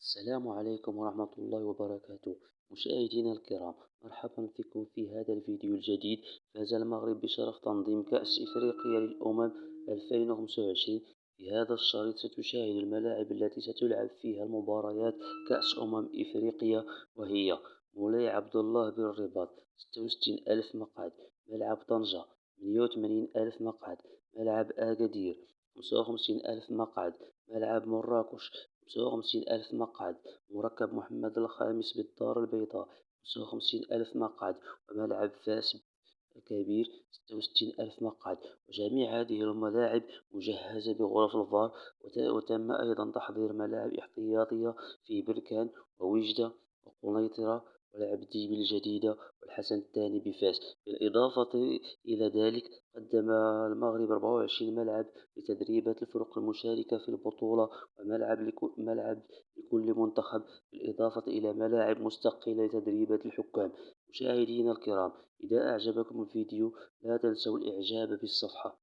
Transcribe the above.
السلام عليكم ورحمة الله وبركاته. مشاهدينا الكرام، مرحبا بكم في هذا الفيديو الجديد. فاز المغرب بشرف تنظيم كأس إفريقيا للأمم 2025. في هذا الشريط ستشاهد الملاعب التي ستلعب فيها المباريات كأس إفريقيا، وهي: مولاي عبد الله بالرباط 66 ألف مقعد. ملعب طنجة 88 ألف مقعد. ملعب أكادير 55 ألف مقعد. ملعب مراكش 55 ألف مقعد. مركب محمد الخامس بالدار البيضاء 55 ألف مقعد. وملعب فاس الكبير 66 ألف مقعد. وجميع هذه الملاعب مجهزة بغرف الفار. وتم أيضا تحضير ملاعب احتياطية في بركان ووجدة وقنيطرة والعبدي بالجديدة والحسن الثاني بفاس. بالإضافة إلى ذلك، قدم المغرب 24 ملعب لتدريبات الفرق المشاركة في البطولة، ملعب لكل منتخب، بالإضافة إلى ملاعب مستقلة لتدريبات الحكام. مشاهدينا الكرام، إذا أعجبكم الفيديو لا تنسوا الإعجاب بالصفحة.